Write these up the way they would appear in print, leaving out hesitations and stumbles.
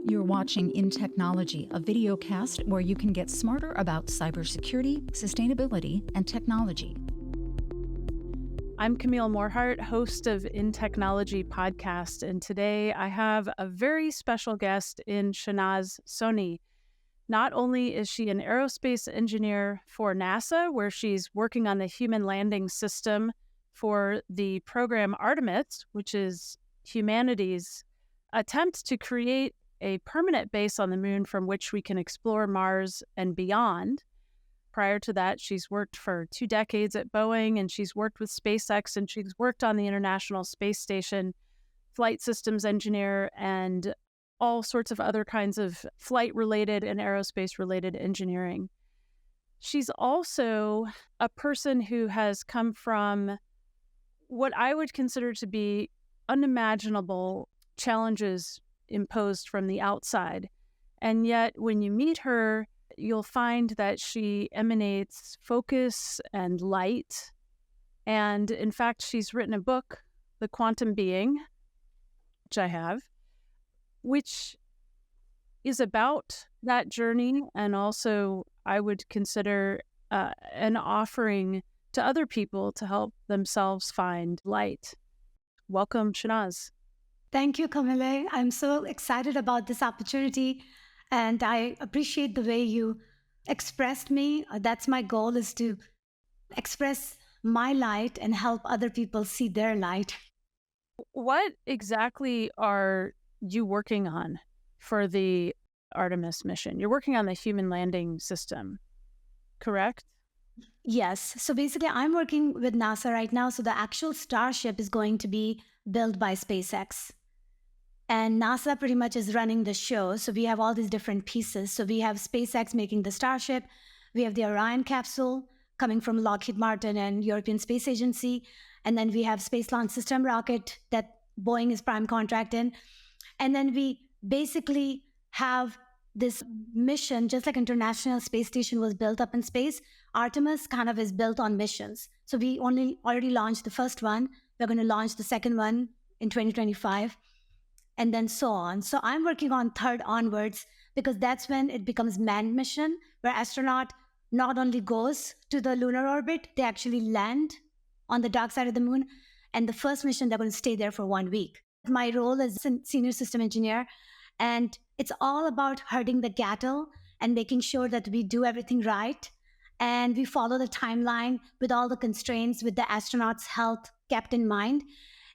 You're watching InTechnology, a video cast where you can get smarter about cybersecurity, sustainability, and technology. I'm Camille Morhart, host of InTechnology podcast, and today I have a very special guest in Shehnaz Soni. Not only is she an aerospace engineer for NASA, where she's working on the human landing system for the program Artemis, which is humanity's attempt to create a permanent base on the moon from which we can explore Mars and beyond. Prior to that, she's worked for 2 decades at Boeing, and she's worked with SpaceX, and she's worked on the International Space Station, flight systems engineer, and all sorts of other kinds of flight-related and aerospace-related engineering. She's also a person who has come from what I would consider to be unimaginable challenges imposed from the outside. And yet, when you meet her, you'll find that she emanates focus and light. And in fact, she's written a book, The Quantum Being, which I have, which is about that journey. And also, I would consider an offering to other people to help themselves find light. Welcome, Shehnaz. Thank you, Camille. I'm so excited about this opportunity, and I appreciate the way you expressed me. That's my goal, is to express my light and help other people see their light. What exactly are you working on for the Artemis mission? You're working on the human landing system, correct? Yes. So basically, I'm working with NASA right now. So the actual Starship is going to be built by SpaceX. And NASA pretty much is running the show. So we have all these different pieces. So we have SpaceX making the Starship. We have the Orion capsule coming from Lockheed Martin and European Space Agency. And then we have Space Launch System rocket that Boeing is prime contract in. And then we basically have this mission, just like International Space Station was built up in space, Artemis kind of is built on missions. So we already launched the first one. We're going to launch the second one in 2025. And then so on. So I'm working on third onwards, because that's when it becomes manned mission, where astronaut not only goes to the lunar orbit, they actually land on the dark side of the moon. And the first mission, they're going to stay there for 1 week. My role is senior system engineer, and it's all about herding the cattle and making sure that we do everything right. And we follow the timeline with all the constraints, with the astronauts' health kept in mind.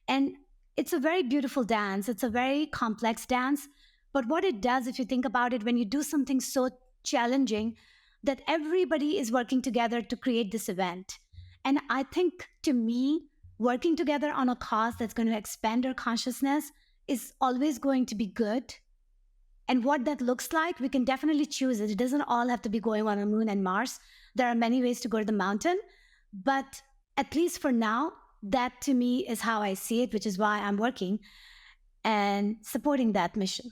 And it's a very beautiful dance. It's a very complex dance. But what it does, if you think about it, when you do something so challenging, that everybody is working together to create this event. And I think, to me, working together on a cause that's going to expand our consciousness is always going to be good. And what that looks like, we can definitely choose it. It doesn't all have to be going on the moon and Mars. There are many ways to go to the mountain. But at least for now, that to me is how I see it, which is why I'm working and supporting that mission.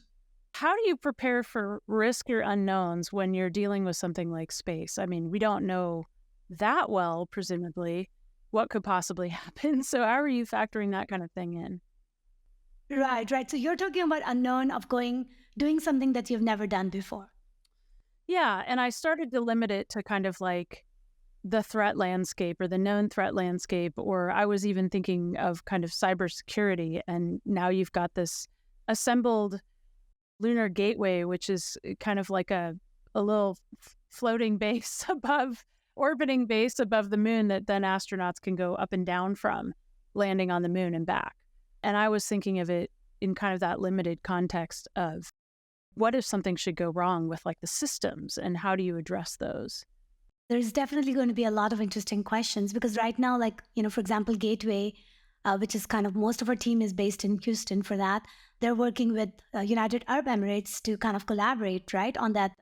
How do you prepare for risk or unknowns when you're dealing with something like space? I mean, we don't know that well, presumably, what could possibly happen. So how are you factoring that kind of thing in? Right. So you're talking about unknown of doing something that you've never done before. Yeah. And I started to limit it to kind of like the threat landscape or the known threat landscape, or I was even thinking of kind of cybersecurity. And now you've got this assembled lunar gateway, which is kind of like a little floating base orbiting base above the moon that then astronauts can go up and down from, landing on the moon and back. And I was thinking of it in kind of that limited context of what if something should go wrong with like the systems, and how do you address those? There's definitely going to be a lot of interesting questions, because right now, like, for example, Gateway, which is kind of most of our team is based in Houston for that. They're working with United Arab Emirates to kind of collaborate, right, on that,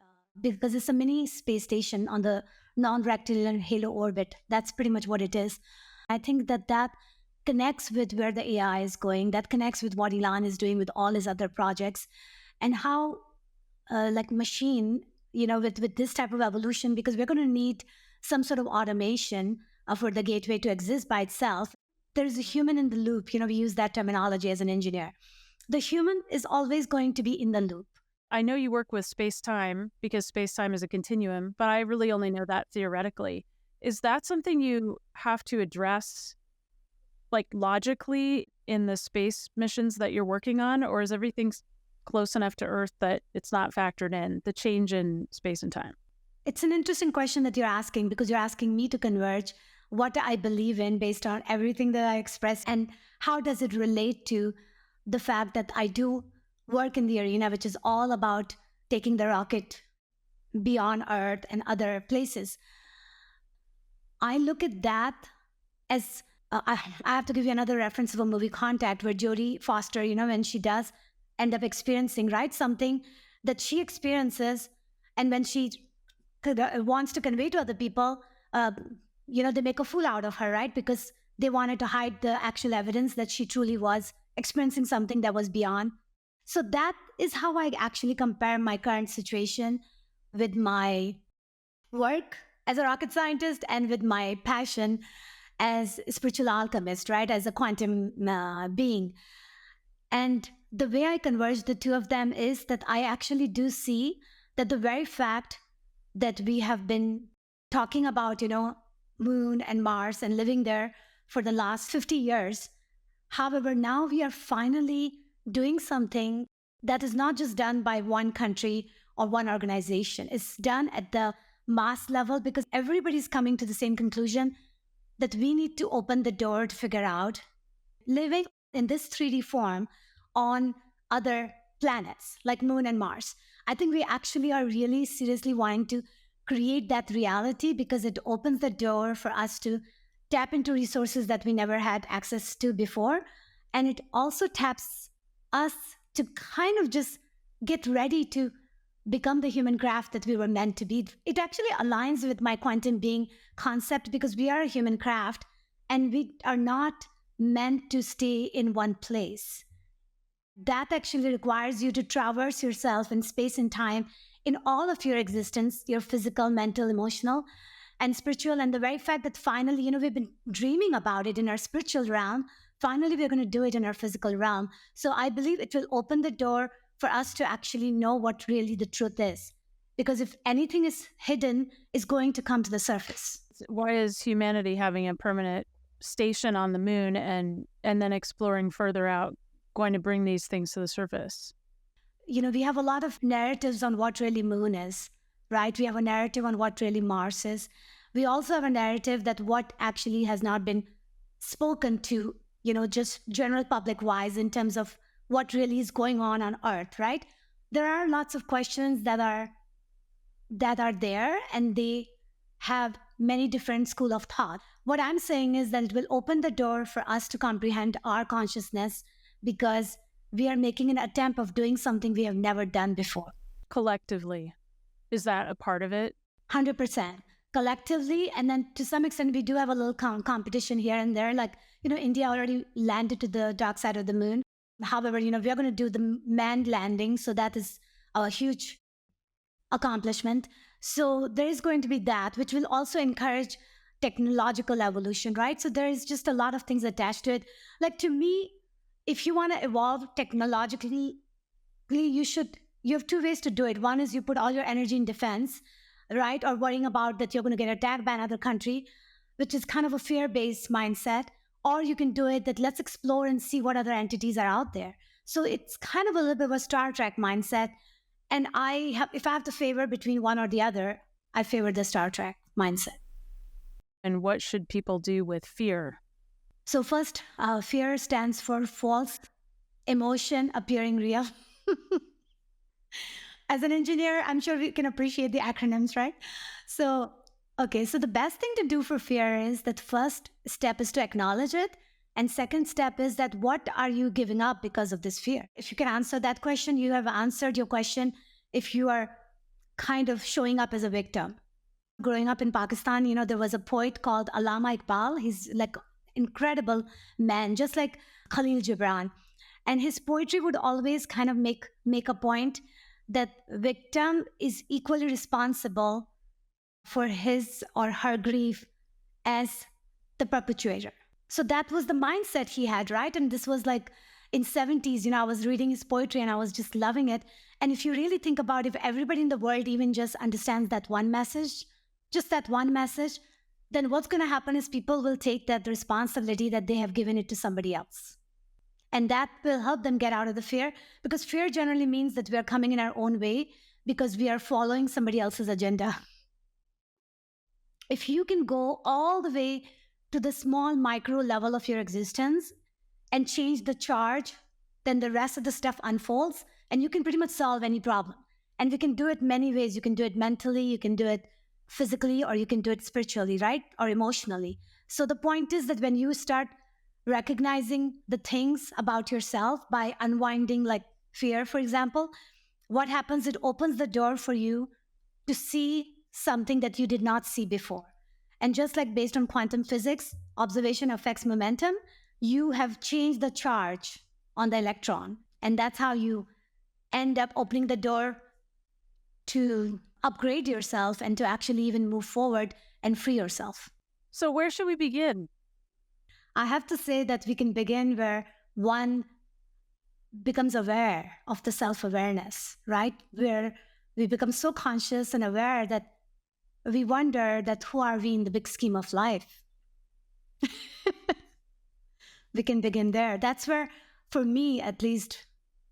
because it's a mini space station on the non-rectilinear halo orbit. That's pretty much what it is. I think that connects with where the AI is going. That connects with what Elon is doing with all his other projects, and how like machine, with this type of evolution, because we're going to need some sort of automation for the gateway to exist by itself. There's a human in the loop. We use that terminology as an engineer. the human is always going to be in the loop. I know you work with space-time because space-time is a continuum, but I really only know that theoretically. Is that something you have to address like logically in the space missions that you're working on, or is everything close enough to Earth that it's not factored in, the change in space and time? It's an interesting question that you're asking, because you're asking me to converge what I believe in based on everything that I express, and how does it relate to the fact that I do work in the arena, which is all about taking the rocket beyond Earth and other places. I look at that as, I have to give you another reference of a movie, Contact, where Jodie Foster, when she does end up experiencing, right, something that she experiences, and when she wants to convey to other people, they make a fool out of her, right? Because they wanted to hide the actual evidence that she truly was experiencing something that was beyond. So that is how I actually compare my current situation with my work as a rocket scientist and with my passion as a spiritual alchemist, right? As a quantum being. And the way I converge the two of them is that I actually do see that the very fact that we have been talking about, Moon and Mars and living there for the last 50 years. However, now we are finally doing something that is not just done by one country or one organization. It's done at the mass level, because everybody's coming to the same conclusion that we need to open the door to figure out living in this 3D form on other planets like Moon and Mars. I think we actually are really seriously wanting to create that reality, because it opens the door for us to tap into resources that we never had access to before. And it also taps us to kind of just get ready to become the human craft that we were meant to be. It actually aligns with my quantum being concept, because we are a human craft and we are not meant to stay in one place. That actually requires you to traverse yourself in space and time in all of your existence, your physical, mental, emotional, and spiritual. And the very fact that finally, we've been dreaming about it in our spiritual realm, finally we're going to do it in our physical realm. So I believe it will open the door for us to actually know what really the truth is. Because if anything is hidden, it's going to come to the surface. Why is humanity having a permanent station on the moon and then exploring further out going to bring these things to the surface? We have a lot of narratives on what really Moon is, right? We have a narrative on what really Mars is. We also have a narrative that what actually has not been spoken to, just general public wise in terms of what really is going on Earth, right? There are lots of questions that are there, and they have many different schools of thought. What I'm saying is that it will open the door for us to comprehend our consciousness, because we are making an attempt of doing something we have never done before. Collectively, is that a part of it? 100%. Collectively, and then to some extent, we do have a little competition here and there. Like, India already landed to the dark side of the moon. However, we are going to do the manned landing, so that is a huge accomplishment. So there is going to be that, which will also encourage technological evolution, right? So there is just a lot of things attached to it. Like, to me, if you want to evolve technologically, you have two ways to do it. One is you put all your energy in defense, right? Or worrying about that you're going to get attacked by another country, which is kind of a fear-based mindset. Or you can do it that let's explore and see what other entities are out there. So it's kind of a little bit of a Star Trek mindset. And if I have to favor between one or the other, I favor the Star Trek mindset. And what should people do with fear? So first, fear stands for false emotion appearing real. As an engineer, I'm sure we can appreciate the acronyms, right? So the best thing to do for fear is that first step is to acknowledge it. And second step is that what are you giving up because of this fear? If you can answer that question, you have answered your question. If you are kind of showing up as a victim. Growing up in Pakistan, there was a poet called Allama Iqbal. He's like incredible man, just like Khalil Gibran. And his poetry would always kind of make a point that victim is equally responsible for his or her grief as the perpetrator. So that was the mindset he had, right? And this was like in 70s, I was reading his poetry and I was just loving it. And if you really think about, if everybody in the world even just understands that one message, just that one message, then what's going to happen is people will take that responsibility that they have given it to somebody else. And that will help them get out of the fear, because fear generally means that we are coming in our own way because we are following somebody else's agenda. If you can go all the way to the small micro level of your existence and change the charge, then the rest of the stuff unfolds and you can pretty much solve any problem. And we can do it many ways. You can do it mentally, you can do it physically, or you can do it spiritually, right? Or emotionally. So the point is that when you start recognizing the things about yourself by unwinding, like fear, for example, what happens? It opens the door for you to see something that you did not see before. And just like based on quantum physics, observation affects momentum, you have changed the charge on the electron. And that's how you end up opening the door to upgrade yourself and to actually even move forward and free yourself. So where should we begin? I have to say that we can begin where one becomes aware of the self-awareness, right? Where we become so conscious and aware that we wonder that who are we in the big scheme of life? We can begin there. That's where, for me at least,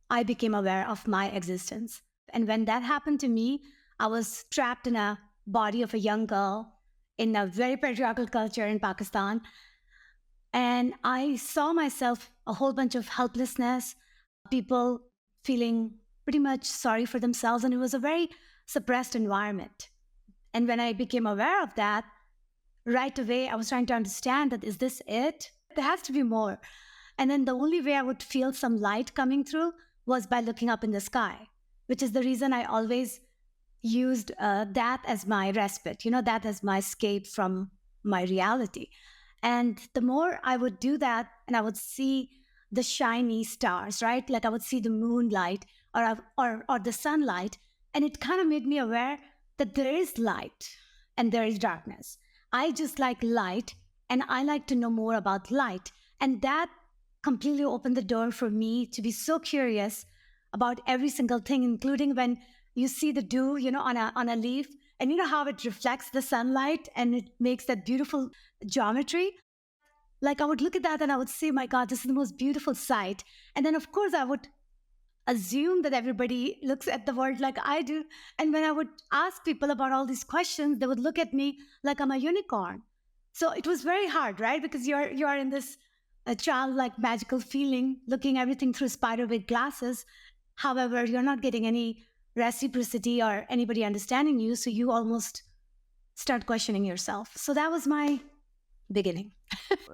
I became aware of my existence. And when that happened to me, I was trapped in a body of a young girl in a very patriarchal culture in Pakistan. And I saw myself a whole bunch of helplessness, people feeling pretty much sorry for themselves. And it was a very suppressed environment. And when I became aware of that, right away, I was trying to understand that, is this it? There has to be more. And then the only way I would feel some light coming through was by looking up in the sky, which is the reason I always used that as my respite, that as my escape from my reality. And the more I would do that, and I would see the shiny stars, right? Like I would see the moonlight or the sunlight, and it kind of made me aware that there is light and there is darkness. I just like light, and I like to know more about light. And that completely opened the door for me to be so curious about every single thing, including when you see the dew, on a leaf, and you know how it reflects the sunlight and it makes that beautiful geometry. Like I would look at that and I would say, my God, this is the most beautiful sight. And then of course I would assume that everybody looks at the world like I do. And when I would ask people about all these questions, they would look at me like I'm a unicorn. So it was very hard, right? Because you are in this childlike magical feeling, looking everything through spiderweb glasses. However, you're not getting any reciprocity or anybody understanding you. So you almost start questioning yourself. So that was my beginning.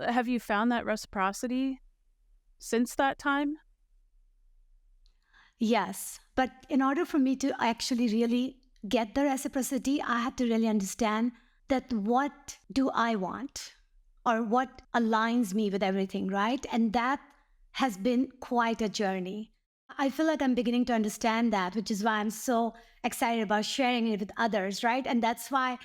Have you found that reciprocity since that time? Yes. But in order for me to actually really get the reciprocity, I had to really understand that what do I want or what aligns me with everything, right? And that has been quite a journey. I feel like I'm beginning to understand that, which is why I'm so excited about sharing it with others, right? And that's why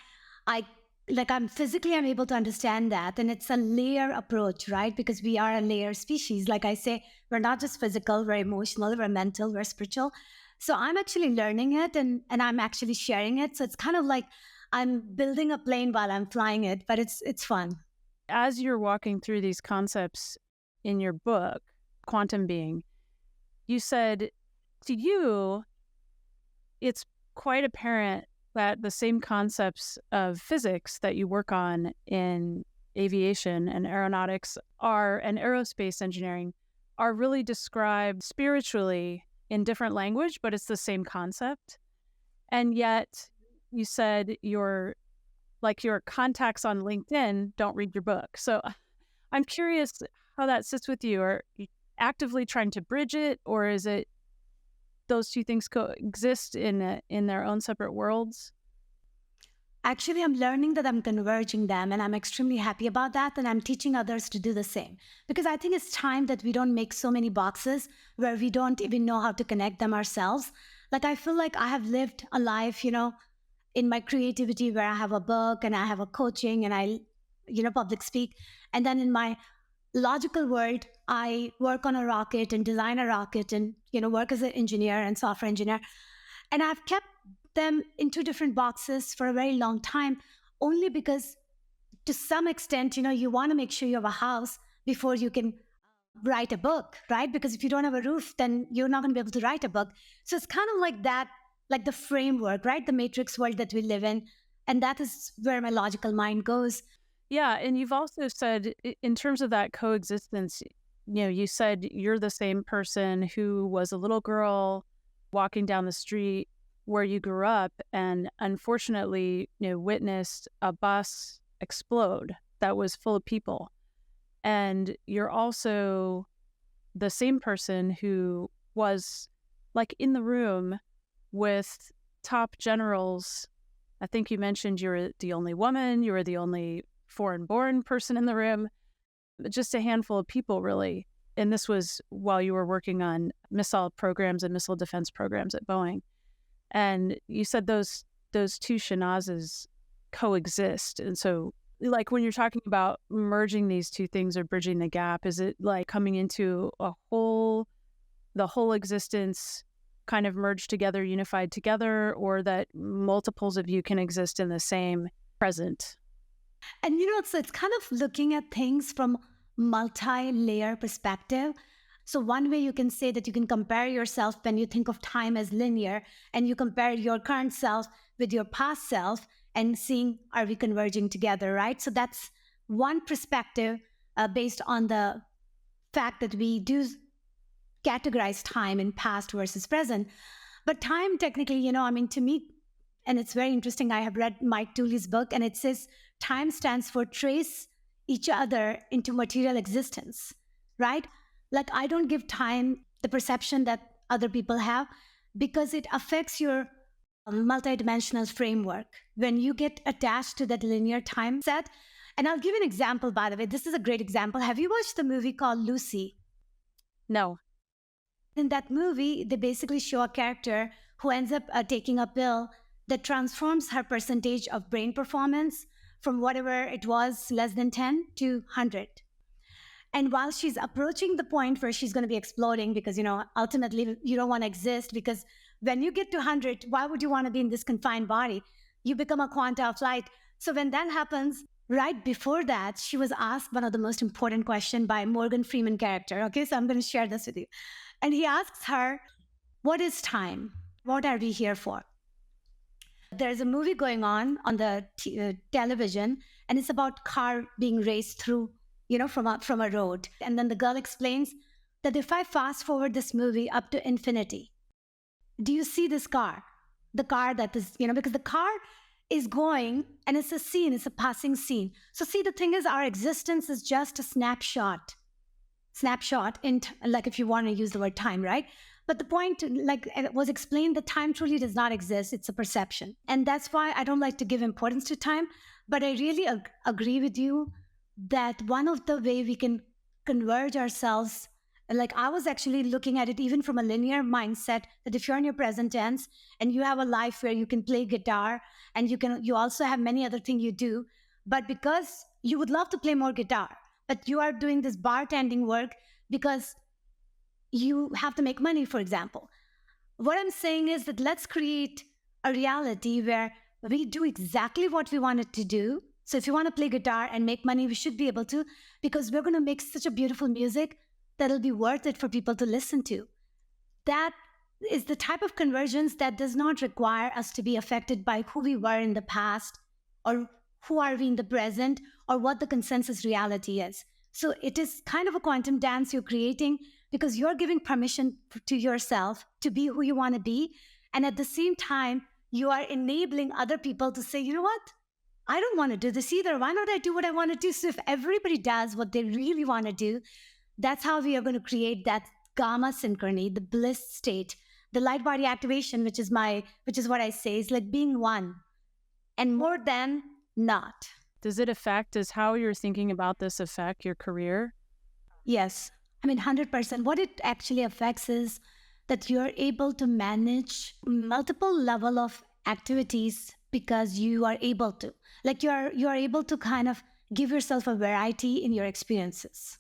I'm able to understand that. And it's a layer approach, right? Because we are a layer species. Like I say, we're not just physical, we're emotional, we're mental, we're spiritual. So I'm actually learning it and I'm actually sharing it. So it's kind of like I'm building a plane while I'm flying it, but it's fun. As you're walking through these concepts in your book, Quantum Being, you said to you, it's quite apparent that the same concepts of physics that you work on in aviation and aeronautics and aerospace engineering are really described spiritually in different language, but it's the same concept. And yet you said your contacts on LinkedIn don't read your book. So I'm curious how that sits with you. Are you actively trying to bridge it, or is it those two things coexist in their own separate worlds? Actually, I'm learning that I'm converging them, and I'm extremely happy about that. And I'm teaching others to do the same, because I think it's time that we don't make so many boxes where we don't even know how to connect them ourselves. Like, I feel like I have lived a life, in my creativity where I have a book and I have a coaching and I, public speak. And then in my logical world, I work on a rocket and design a rocket and, work as an engineer and software engineer. And I've kept them in two different boxes for a very long time, only because to some extent, you want to make sure you have a house before you can write a book, right? Because if you don't have a roof, then you're not going to be able to write a book. So it's kind of like that, like the framework, right? The matrix world that we live in. And that is where my logical mind goes. Yeah. And you've also said, in terms of that coexistence, you said you're the same person who was a little girl walking down the street where you grew up and unfortunately, witnessed a bus explode that was full of people. And you're also the same person who was like in the room with top generals. I think you mentioned you were the only woman, you were the only foreign-born person in the room, just a handful of people, really. And this was while you were working on missile programs and missile defense programs at Boeing. And you said those two Shehnazes coexist. And so, like, when you're talking about merging these two things or bridging the gap, is it like coming into the whole existence kind of merged together, unified together, or that multiples of you can exist in the same present? And so it's kind of looking at things from multi-layer perspective. So one way you can say that you can compare yourself when you think of time as linear, and you compare your current self with your past self and seeing, are we converging together, right? So that's one perspective based on the fact that we do categorize time in past versus present. But time technically, to me, and it's very interesting, I have read Mike Tooley's book, and it says time stands for trace each other into material existence, right? Like, I don't give time the perception that other people have because it affects your multidimensional framework when you get attached to that linear time set. And I'll give you an example, by the way. This is a great example. Have you watched the movie called Lucy? No. In that movie, they basically show a character who ends up taking a pill that transforms her percentage of brain performance from whatever it was, less than 10 to 100. And while she's approaching the point where she's going to be exploding, because, ultimately you don't want to exist, because when you get to 100, why would you want to be in this confined body? You become a quanta of light. So when that happens, right before that, she was asked one of the most important questions by Morgan Freeman character. Okay, so I'm going to share this with you. And he asks her, what is time? What are we here for? There's a movie going on the television, and it's about car being raced through, from a road. And then the girl explains that if I fast forward this movie up to infinity, do you see this car? The car that is, because the car is going, and it's a scene, it's a passing scene. So see, the thing is, our existence is just a snapshot in, like, if you want to use the word time, right? But the point, like it was explained, that time truly does not exist. It's a perception. And that's why I don't like to give importance to time. But I really agree with you that one of the way we can converge ourselves, like I was actually looking at it even from a linear mindset, that if you're in your present tense and you have a life where you can play guitar and you also have many other things you do, but because you would love to play more guitar, but you are doing this bartending work because you have to make money, for example. What I'm saying is that let's create a reality where we do exactly what we wanted to do. So if you want to play guitar and make money, we should be able to, because we're going to make such a beautiful music that'll be worth it for people to listen to. That is the type of convergence that does not require us to be affected by who we were in the past, or who are we in the present, or what the consensus reality is. So it is kind of a quantum dance you're creating, because you're giving permission to yourself to be who you want to be. And at the same time, you are enabling other people to say, you know what? I don't want to do this either. Why not I do what I want to do? So if everybody does what they really want to do, that's how we are going to create that gamma synchrony, the bliss state, the light body activation, which is what I say is like being one and more than not. Does how you're thinking about this affect your career? Yes. 100%. What it actually affects is that you're able to manage multiple level of activities because you are able to. Like you are able to kind of give yourself a variety in your experiences.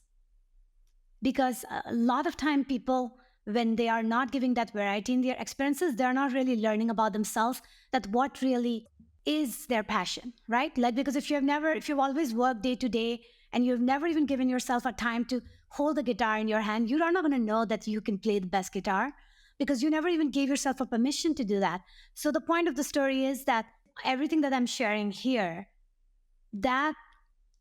because a lot of time people, when they are not giving that variety in their experiences, they're not really learning about themselves, that what really is their passion, right? Like, because if you've always worked day to day and you've never even given yourself a time to hold the guitar in your hand, you're not going to know that you can play the best guitar because you never even gave yourself a permission to do that. So the point of the story is that everything that I'm sharing here, that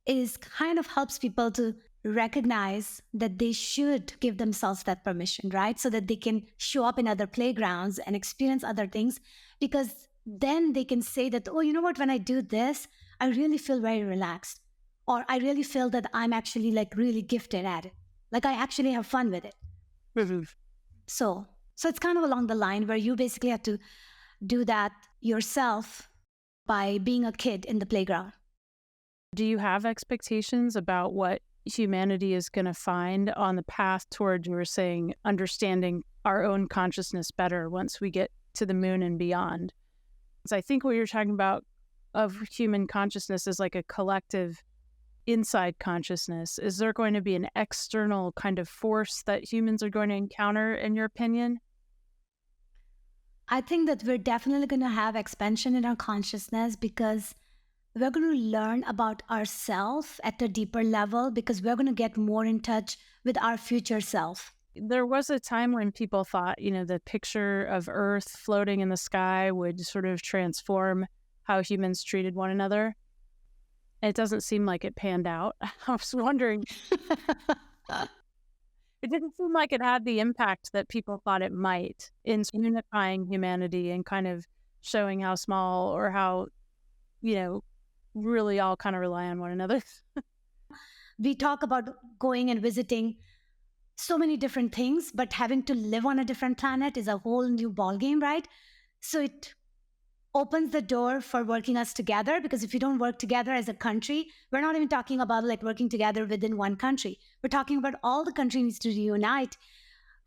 is kind of helps people to recognize that they should give themselves that permission, right? So that they can show up in other playgrounds and experience other things, because then they can say that, oh, you know what, when I do this, I really feel very relaxed. Or I really feel that I'm actually like really gifted at it. Like I actually have fun with it. Mhm. So it's kind of along the line where you basically have to do that yourself by being a kid in the playground. Do you have expectations about what humanity is going to find on the path toward, you were saying, understanding our own consciousness better once we get to the moon and beyond? So I think what you're talking about of human consciousness is like a collective inside consciousness. Is there going to be an external kind of force that humans are going to encounter, in your opinion? I think that we're definitely going to have expansion in our consciousness because we're going to learn about ourselves at a deeper level, because we're going to get more in touch with our future self. There was a time when people thought, the picture of Earth floating in the sky would sort of transform how humans treated one another. It doesn't seem like it panned out. I was wondering, it didn't seem like it had the impact that people thought it might in unifying humanity and kind of showing how small or how, really all kind of rely on one another. We talk about going and visiting so many different things, but having to live on a different planet is a whole new ballgame, right? So it opens the door for working us together, because if you don't work together as a country, we're not even talking about like working together within one country. We're talking about all the countries to reunite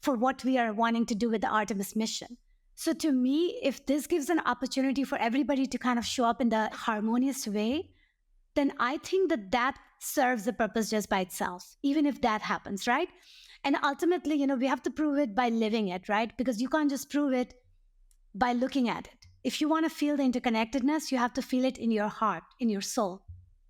for what we are wanting to do with the Artemis mission. So to me, if this gives an opportunity for everybody to kind of show up in the harmonious way, then I think that that serves the purpose just by itself, even if that happens, right? And ultimately, we have to prove it by living it, right? Because you can't just prove it by looking at it. If you want to feel the interconnectedness, you have to feel it in your heart, in your soul,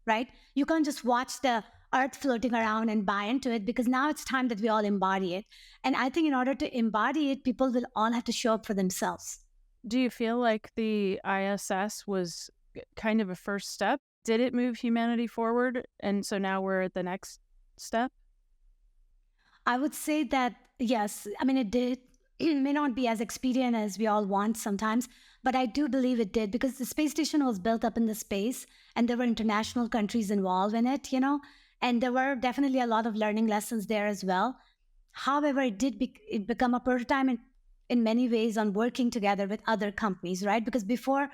right? You can't just watch the earth floating around and buy into it, because now it's time that we all embody it. And I think in order to embody it, people will all have to show up for themselves. Do you feel like the ISS was kind of a first step? Did it move humanity forward? And so now we're at the next step? I would say that, yes. I mean, it did. It may not be as expedient as we all want sometimes, but I do believe it did, because the space station was built up in the space and there were international countries involved in it, and there were definitely a lot of learning lessons there as well. However, it did become a prototype in many ways on working together with other companies, right? Because before,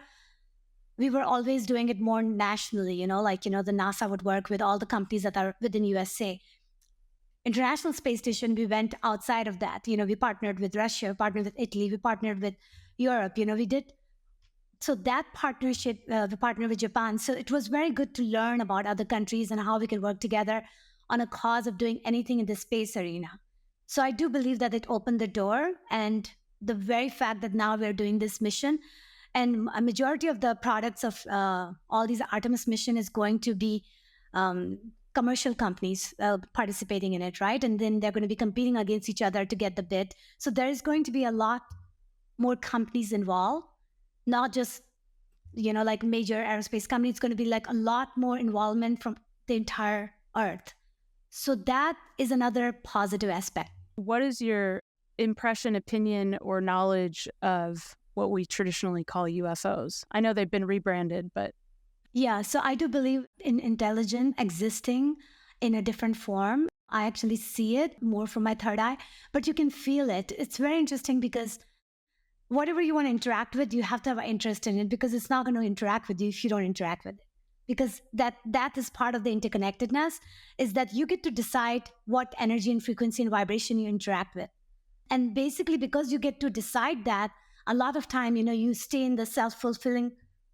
we were always doing it more nationally, the NASA would work with all the companies that are within USA. International Space Station, we went outside of that. We partnered with Russia, we partnered with Italy, we partnered with Europe, we did. So that partnership, we partnered with Japan. So it was very good to learn about other countries and how we can work together on a cause of doing anything in the space arena. So I do believe that it opened the door, and the very fact that now we're doing this mission, and a majority of the products of all these Artemis mission is going to be commercial companies participating in it, right? And then they're going to be competing against each other to get the bid. So there is going to be a lot more companies involved, not just, like major aerospace companies. It's going to be like a lot more involvement from the entire Earth. So that is another positive aspect. What is your impression, opinion, or knowledge of what we traditionally call UFOs? I know they've been rebranded, but... Yeah, so I do believe in intelligence existing in a different form. I actually see it more from my third eye, but you can feel it. It's very interesting because whatever you want to interact with, you have to have an interest in it, because it's not going to interact with you if you don't interact with it. Because that is part of the interconnectedness, is that you get to decide what energy and frequency and vibration you interact with. And basically, because you get to decide that, a lot of time, you stay in the self-fulfilling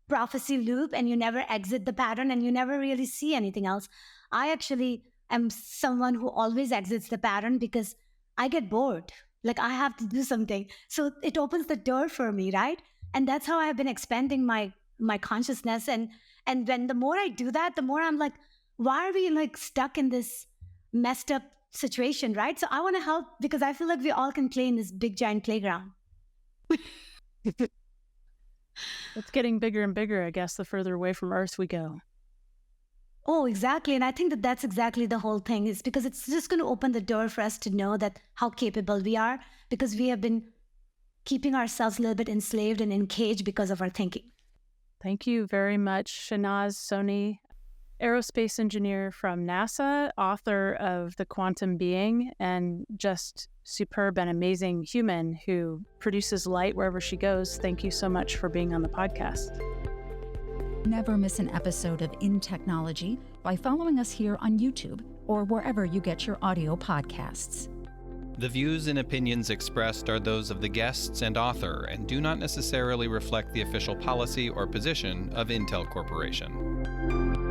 prophecy loop and you never exit the pattern and you never really see anything else. I actually am someone who always exits the pattern because I get bored. Like I have to do something. So it opens the door for me, right? And that's how I've been expanding my consciousness. And when the more I do that, the more I'm like, why are we like stuck in this messed up situation, right? So I want to help because I feel like we all can play in this big giant playground. It's getting bigger and bigger, I guess, the further away from Earth we go. Oh, exactly. And I think that that's exactly the whole thing, is because it's just going to open the door for us to know that how capable we are, because we have been keeping ourselves a little bit enslaved and encaged because of our thinking. Thank you very much, Shehnaz Soni, aerospace engineer from NASA, author of The Quantum Being, and just superb and amazing human who produces light wherever she goes. Thank you so much for being on the podcast. Never miss an episode of InTechnology by following us here on YouTube or wherever you get your audio podcasts. The views and opinions expressed are those of the guests and author and do not necessarily reflect the official policy or position of Intel Corporation.